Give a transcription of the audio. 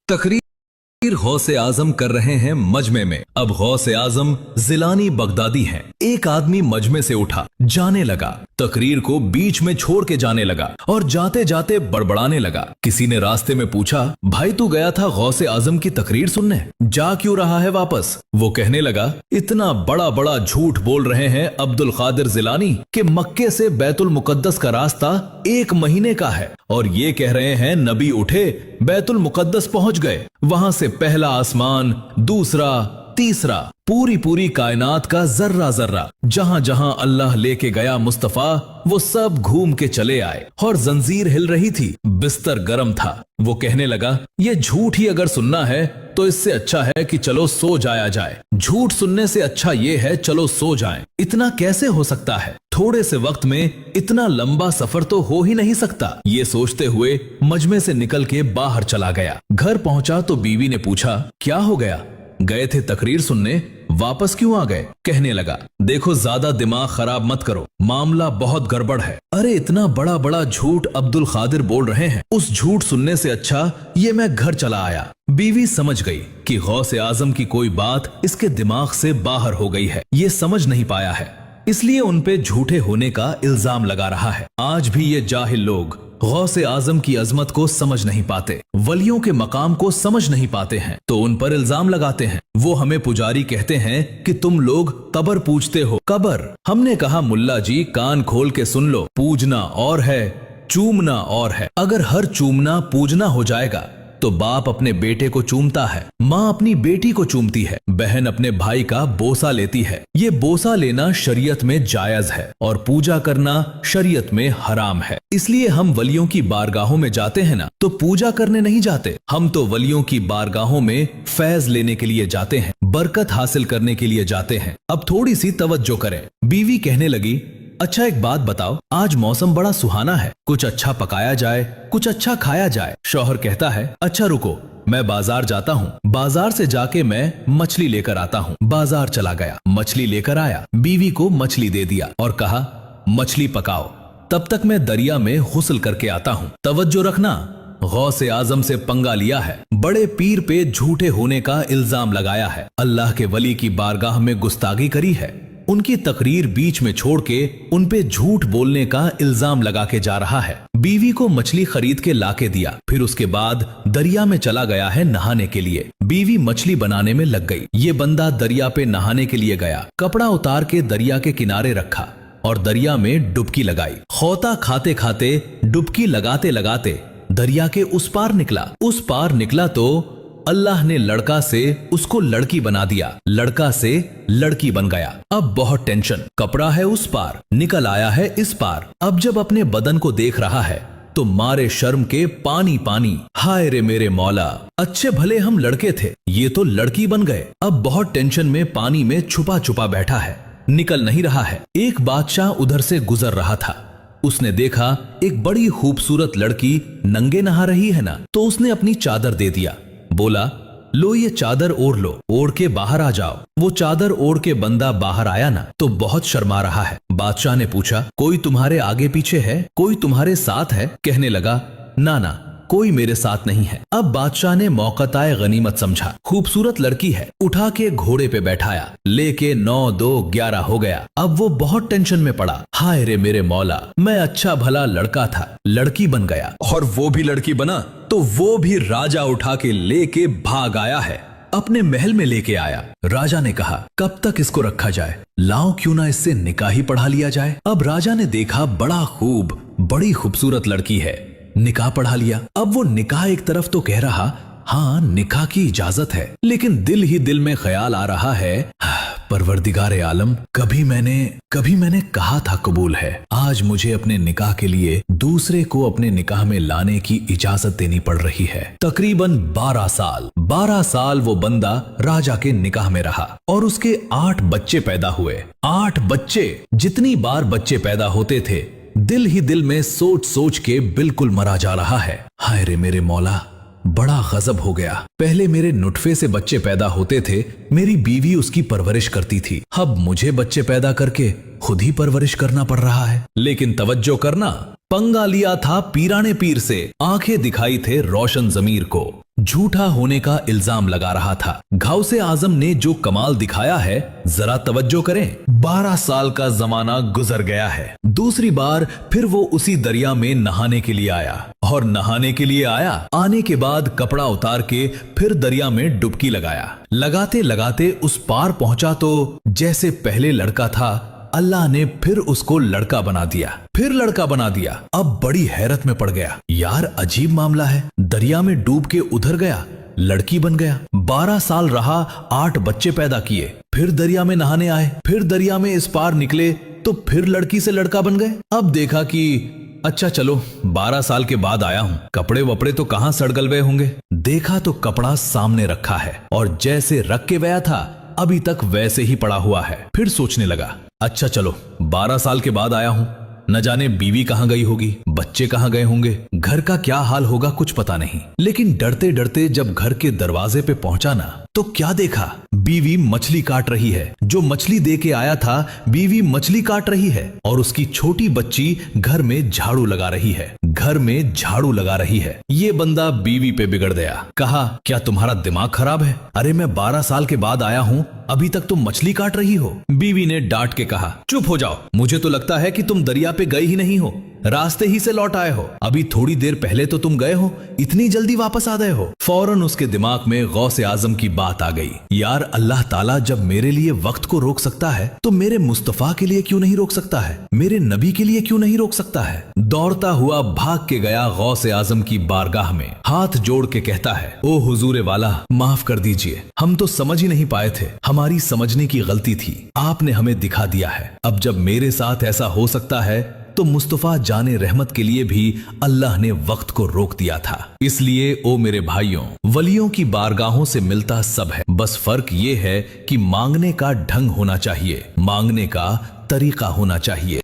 तकरीर गौसे आजम कर रहे हैं मजमे में। अब गौसे आजम जिलानी बगदादी हैं। एक आदमी मजमे से उठा, जाने लगा, तकरीर को बीच में छोड़ के जाने लगा और जाते जाते बड़बड़ाने लगा। किसी ने रास्ते में पूछा, भाई तू गया था गौसे आजम की तकरीर सुनने, जा क्यों रहा है वापस? वो कहने लगा, इतना बड़ा बड़ा झूठ बोल रहे हैं अब्दुल कादिर जिलानी कि मक्के से बैतुल मुकद्दस का रास्ता 1 महीने का है, और ये कह रहे हैं नबी उठे, बैतुल मुकद्दस पहुंच गए, वहां से पहला आसमान, दूसरा, तीसरा, पूरी कायनात का जर्रा जर्रा जहां जहां अल्लाह लेके गया मुस्तफा, वो सब घूम के चले आए। और जंजीर हिल रही थी, बिस्तर गर्म था। वो कहने लगा, ये झूठ ही अगर सुनना है तो इससे अच्छा है कि चलो सो जाया जाए। झूठ सुनने से अच्छा ये है चलो सो जाएं। इतना कैसे हो सकता है? थोड़े से वक्त में इतना लंबा सफर तो हो ही नहीं सकता। ये सोचते हुए मजमे से निकल के बाहर चला गया। घर पहुंचा तो बीवी ने पूछा, क्या हो गया? गए थे तकरीर सुनने, वापस क्यों आ गए? कहने लगा, देखो ज्यादा दिमाग खराब मत करो, मामला बहुत गड़बड़ है। अरे इतना बड़ा बड़ा झूठ अब्दुल कादिर बोल रहे हैं, उस झूठ सुनने से अच्छा ये मैं घर चला आया। बीवी समझ गई कि गौसे आजम की कोई बात इसके दिमाग से बाहर हो गई है, ये समझ नहीं पाया है, इसलिए उन पे झूठे होने का इल्जाम लगा रहा है। आज भी ये जाहिल लोग गौसे आजम की अजमत को समझ नहीं पाते, वलियों के मकाम को समझ नहीं पाते हैं, तो उन पर इल्जाम लगाते हैं। वो हमें पुजारी कहते हैं कि तुम लोग कबर पूजते हो। कबर? हमने कहा मुल्ला जी कान खोल के सुन लो, पूजना और है, चूमना और है। अगर हर चूमना पूजना हो जाएगा तो बाप अपने बेटे को चूमता है, माँ अपनी बेटी को चूमती है, बहन अपने भाई का बोसा लेती है। ये बोसा लेना शरीयत में जायज है और पूजा करना शरीयत में हराम है। इसलिए हम वलियों की बारगाहों में जाते हैं ना, तो पूजा करने नहीं जाते, हम तो वलियों की बारगाहों में फैज लेने के लिए जाते हैं, बरकत हासिल करने के लिए जाते हैं। अब थोड़ी सी तवज्जो करें। बीवी कहने लगी, अच्छा एक बात बताओ, आज मौसम बड़ा सुहाना है, कुछ अच्छा पकाया जाए, कुछ अच्छा खाया जाए। शौहर कहता है, अच्छा रुको, मैं बाजार जाता हूँ, बाजार से जाके मैं मछली लेकर आता हूँ। बाजार चला गया, मछली लेकर आया, बीवी को मछली दे दिया और कहा, मछली पकाओ, तब तक मैं दरिया में गुस्ल करके आता हूँ। तवज्जो रखना, गौसे आजम से पंगा लिया है, बड़े पीर पे झूठे होने का इल्जाम लगाया है, अल्लाह के वली की बारगाह में गुस्तागी करी है, उनकी तकरीर बीच में छोड़ के उन पे झूठ बोलने का इल्जाम लगा के जा रहा है। बीवी को मछली खरीद के लाके दिया, फिर उसके बाद दरिया में चला गया है नहाने के लिए। बीवी मछली बनाने में लग गई। ये बंदा दरिया पे नहाने के लिए गया, कपड़ा उतार के दरिया के किनारे रखा और दरिया में डुबकी लगाई। खोता खाते खाते, डुबकी लगाते लगाते दरिया के उस पार निकला। उस पार निकला तो अल्लाह ने लड़का से उसको लड़की बना दिया, लड़का से लड़की बन गया। अब बहुत टेंशन, कपड़ा है उस पार, निकल आया है इस पार। अब जब अपने बदन को देख रहा है तो मारे शर्म के पानी पानी। हाय रे मेरे मौला, अच्छे भले हम लड़के थे, ये तो लड़की बन गए। अब बहुत टेंशन में पानी में छुपा छुपा बैठा है, निकल नहीं रहा है। एक बादशाह उधर से गुजर रहा था, उसने देखा एक बड़ी खूबसूरत लड़की नंगे नहा रही है ना, तो उसने अपनी चादर दे दिया, बोला, लो ये चादर ओढ़ लो, ओढ़ के बाहर आ जाओ। वो चादर ओढ़ के बंदा बाहर आया ना, तो बहुत शर्मा रहा है। बादशाह ने पूछा, कोई तुम्हारे आगे पीछे है, कोई तुम्हारे साथ है? कहने लगा, ना ना, कोई मेरे साथ नहीं है। अब बादशाह ने मौक़ाए गनीमत समझा, खूबसूरत लड़की है, उठा के घोड़े पे बैठाया, लेके 9 2 11 हो गया। अब वो बहुत टेंशन में पड़ा, हाय रे मेरे मौला, मैं अच्छा भला लड़का था, लड़की बन गया, और वो भी लड़की बना तो वो भी राजा उठा के लेके भाग आया है, अपने महल में लेके आया। राजा ने कहा, कब तक इसको रखा जाए, लाओ क्यों ना इससे निकाह ही पढ़ा लिया जाए। अब राजा ने देखा बड़ी खूबसूरत लड़की है, निकाह पढ़ा लिया। अब वो निकाह एक तरफ तो कह रहा, हाँ निकाह की इजाजत है, लेकिन दिल ही दिल में ख्याल आ रहा है, परवरदिगारे आलम, कभी मैंने कहा था कबूल है, आज मुझे अपने निकाह के लिए दूसरे को अपने निकाह में लाने की इजाजत देनी पड़ रही है। तकरीबन 12 साल वो बंदा राजा के निकाह में रहा और उसके 8 बच्चे पैदा हुए। 8 बच्चे, जितनी बार बच्चे पैदा होते थे, दिल ही दिल में सोच सोच के बिल्कुल मरा जा रहा है। हाय रे मेरे मौला, बड़ा गजब हो गया। पहले मेरे नुटफे से बच्चे पैदा होते थे, मेरी बीवी उसकी परवरिश करती थी, अब मुझे बच्चे पैदा करके खुद ही परवरिश करना पड़ रहा है। लेकिन तवज्जो करना, पंगा लिया था पीराने पीर से, आंखें दिखाई थे रोशन जमीर को। झूठा होने का इल्जाम लगा रहा था। गौसे आजम ने जो कमाल दिखाया है, जरा तवज्जो करें। 12 साल का जमाना गुजर गया है। दूसरी बार फिर वो उसी दरिया में नहाने के लिए आया, और नहाने के लिए आने के बाद कपड़ा उतार के फिर दरिया में डुबकी लगाया। लगाते लगाते उस पार पहुंचा तो जैसे पहले लड़का था, अल्लाह ने फिर उसको लड़का बना दिया, फिर लड़का बना दिया। अब बड़ी हैरत में पड़ गया, यार अजीब मामला है। दरिया में डूब के उधर गया, लड़की बन गया। 12 साल रहा, 8 बच्चे पैदा किए, फिर दरिया में नहाने आए, फिर दरिया में इस पार निकले तो फिर लड़की से लड़का बन गए। अब देखा कि अच्छा चलो 12 साल के बाद आया हूँ, कपड़े वपड़े तो कहाँ सड़गल गए होंगे। देखा तो कपड़ा सामने रखा है और जैसे रख के गया था अभी तक वैसे ही पड़ा हुआ है। फिर सोचने लगा, अच्छा चलो 12 साल के बाद आया हूं, न जाने बीवी कहां गई होगी, बच्चे कहां गए होंगे, घर का क्या हाल होगा कुछ पता नहीं। लेकिन डरते डरते जब घर के दरवाजे पे पहुंचा ना, तो क्या देखा, बीवी मछली काट रही है। जो मछली दे के आया था, बीवी मछली काट रही है और उसकी छोटी बच्ची घर में झाड़ू लगा रही है, घर में झाड़ू लगा रही है। ये बंदा बीवी पे बिगड़ गया। कहा, क्या तुम्हारा दिमाग खराब है? अरे मैं 12 साल के बाद आया हूँ, अभी तक तुम मछली काट रही हो। बीवी ने डांट के कहा, चुप हो जाओ, मुझे तो लगता है कि तुम दरिया पे गए ही नहीं हो, रास्ते ही से लौट आए हो। अभी थोड़ी देर पहले तो तुम गए हो, इतनी जल्दी वापस आ गए हो। फौरन उसके दिमाग में गौसे आजम की बात आ गई, यार अल्लाह ताला जब मेरे लिए वक्त को रोक सकता है तो मेरे मुस्तफा के लिए क्यों नहीं रोक सकता है, मेरे नबी के लिए क्यों नहीं रोक सकता है। दौड़ता हुआ भाग के गया गौसे आजम की बारगाह में, हाथ जोड़ के कहता है, ओ हुजूर वाला, माफ कर दीजिए, हम तो समझ ही नहीं पाए थे, हमारी समझने की गलती थी, आपने हमें दिखा दिया है। अब जब मेरे साथ ऐसा हो सकता है तो मुस्तफा जाने रहमत के लिए भी अल्लाह ने वक्त को रोक दिया था। इसलिए ओ मेरे भाइयों, वलियों की बारगाहों से मिलता सब है, बस फर्क ये है कि मांगने का ढंग होना चाहिए, मांगने का तरीका होना चाहिए।